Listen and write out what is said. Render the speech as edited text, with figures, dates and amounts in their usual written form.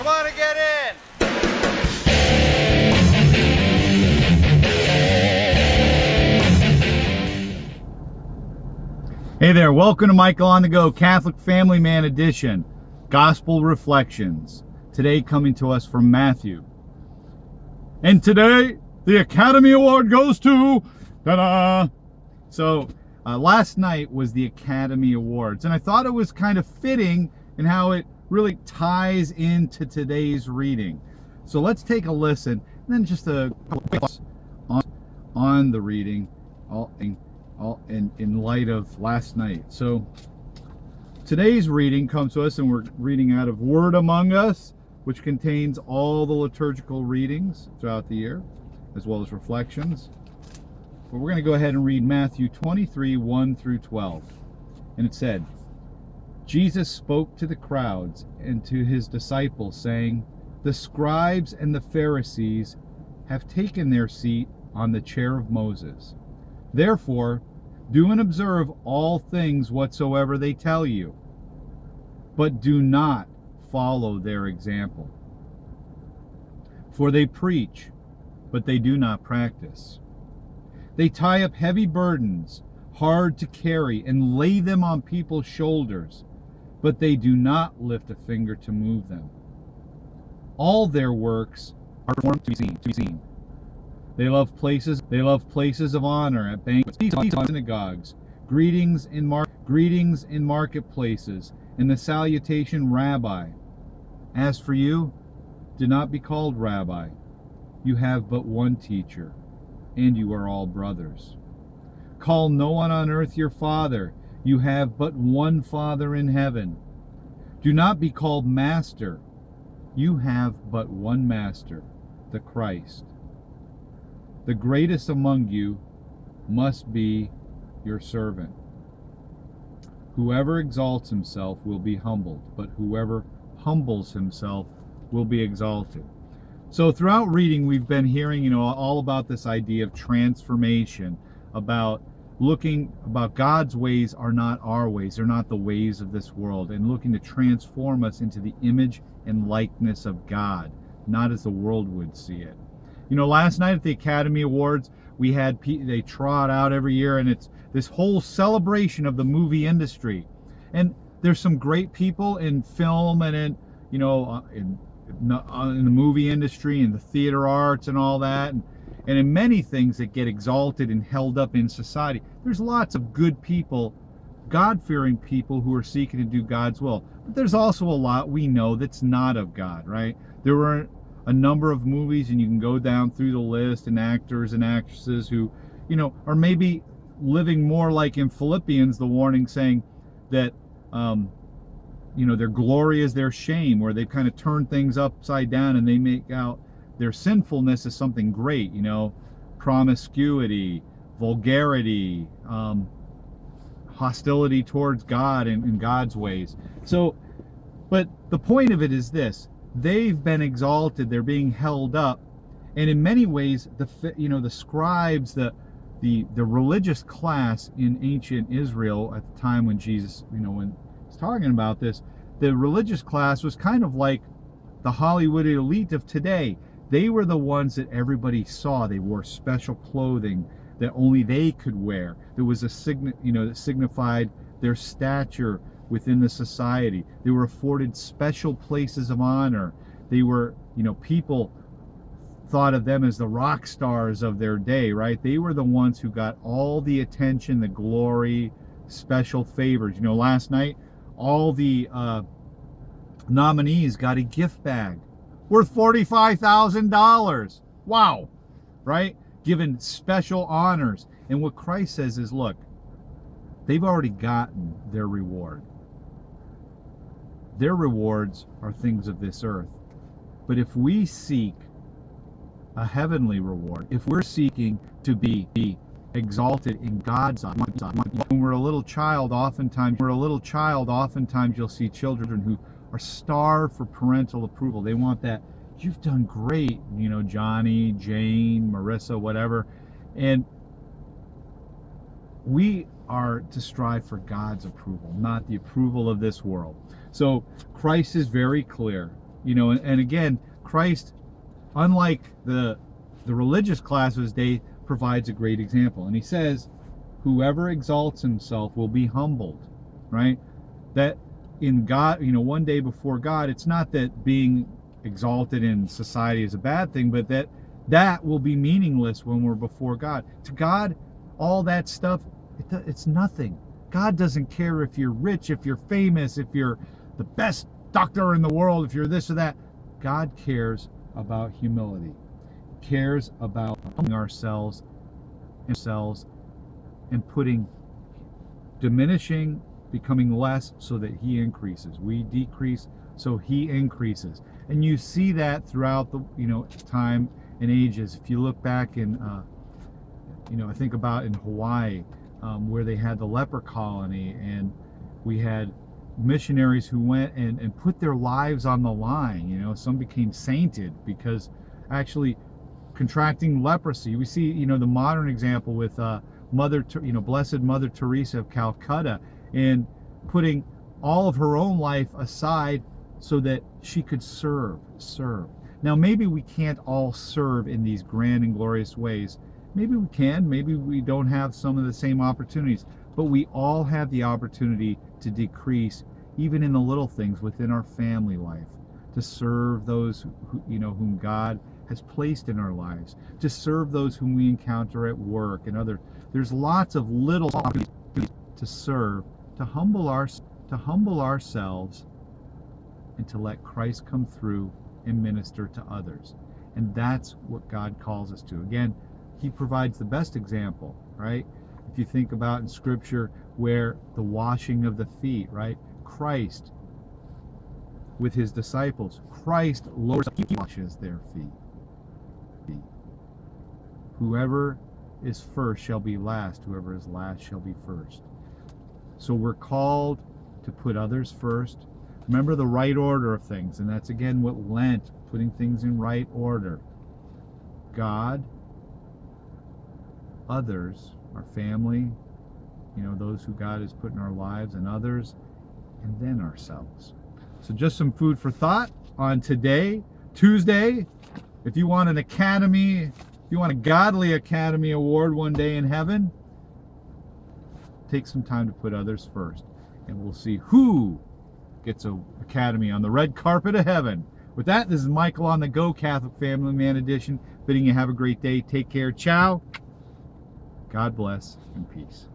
Come on and get in. Hey there, welcome to Michael on the Go, Catholic Family Man Edition, Gospel Reflections. Today coming to us from Matthew. And today, the Academy Award goes to, ta-da! So, last night was the Academy Awards, and I thought it was kind of fitting in how it really ties into today's reading. So let's take a listen, and then just a couple of thoughts on the reading, in light of last night. So today's reading comes to us, and we're reading out of Word Among Us, which contains all the liturgical readings throughout the year, as well as reflections. But we're going to go ahead and read Matthew 23, 1 through 12. And it said, Jesus spoke to the crowds and to his disciples, saying, "The scribes and the Pharisees have taken their seat on the chair of Moses. Therefore, do and observe all things whatsoever they tell you, but do not follow their example. For they preach, but they do not practice. They tie up heavy burdens, hard to carry, and lay them on people's shoulders, but they do not lift a finger to move them. All their works are performed to be seen. They love places of honor at banquets, synagogues, greetings in marketplaces, and the salutation, Rabbi. As for you, do not be called Rabbi. You have but one teacher, and you are all brothers. Call no one on earth your father. You have but one Father in heaven. Do not be called Master. You have but one Master, the Christ. The greatest among you must be your servant. Whoever exalts himself will be humbled, but whoever humbles himself will be exalted." So throughout reading, we've been hearing, all about this idea of transformation, about God's ways are not our ways. They're not the ways of this world, and looking to transform us into the image and likeness of God, not as the world would see it. Last night at the Academy Awards, they trot out every year, and it's this whole celebration of the movie industry. And there's some great people in film and in the movie industry and the theater arts and all that, and in many things that get exalted and held up in society. There's lots of good people, God-fearing people who are seeking to do God's will. But there's also a lot we know that's not of God, right? There were a number of movies, and you can go down through the list, and actors and actresses who, are maybe living more like in Philippians, the warning saying that, their glory is their shame, where they kind of turn things upside down and they make out their sinfulness as something great, promiscuity, vulgarity, hostility towards God and God's ways. So, but the point of it is this: they've been exalted, they're being held up, and in many ways, the scribes, the religious class in ancient Israel at the time when Jesus, when he's talking about this, the religious class was kind of like the Hollywood elite of today. They were the ones that everybody saw. They wore special clothing that only they could wear. There was a that signified their stature within the society. They were afforded special places of honor. They were, people thought of them as the rock stars of their day, right? They were the ones who got all the attention, the glory, special favors. Last night, all the nominees got a gift bag worth $45,000. Wow, right? Given special honors. And what Christ says is, look, they've already gotten their reward. Their rewards are things of this earth. But if we seek a heavenly reward, if we're seeking to be exalted in God's eyes, when we're a little child, oftentimes you'll see children who are starved for parental approval. They want that, "You've done great," Johnny, Jane, Marissa, whatever. And we are to strive for God's approval, not the approval of this world. So Christ is very clear. You know, and again, Christ, unlike the religious class of his day, provides a great example. And he says, whoever exalts himself will be humbled, right? That in God, you know, one day before God, it's not that being exalted in society is a bad thing, but that will be meaningless when we're before God. To God, all that stuff, it's nothing. God doesn't care if you're rich, if you're famous, if you're the best doctor in the world, if you're this or that. God cares about humility. He cares about humbling ourselves and diminishing, becoming less so that he increases. We decrease so he increases. And you see that throughout the, you know, time and ages. If you look back in, you know, I think about in Hawaii, where they had the leper colony, and we had missionaries who went and put their lives on the line. You know, some became sainted because actually contracting leprosy. We see, you know, the modern example with Blessed Mother Teresa of Calcutta, and putting all of her own life aside so that she could serve. Now, maybe we can't all serve in these grand and glorious ways. Maybe we can, maybe we don't have some of the same opportunities, but we all have the opportunity to decrease, even in the little things within our family life, to serve those whom God has placed in our lives, to serve those whom we encounter at work and other. There's lots of little opportunities to serve, to humble ourselves, and to let Christ come through and minister to others. And that's what God calls us to. Again, he provides the best example, right? If you think about in Scripture where the washing of the feet, right? Christ with his disciples, Christ washes their feet. Whoever is first shall be last, whoever is last shall be first. So we're called to put others first. Remember the right order of things, and that's again what Lent, putting things in right order. God, others, our family, you know, those who God has put in our lives, and others, and then ourselves. So just some food for thought on today, Tuesday. If you want an academy, if you want a godly academy award one day in heaven, take some time to put others first, and we'll see who gets an academy on the red carpet of heaven. With that, this is Michael on the Go Catholic Family Man Edition, bidding you have a great day. Take care. Ciao. God bless and peace.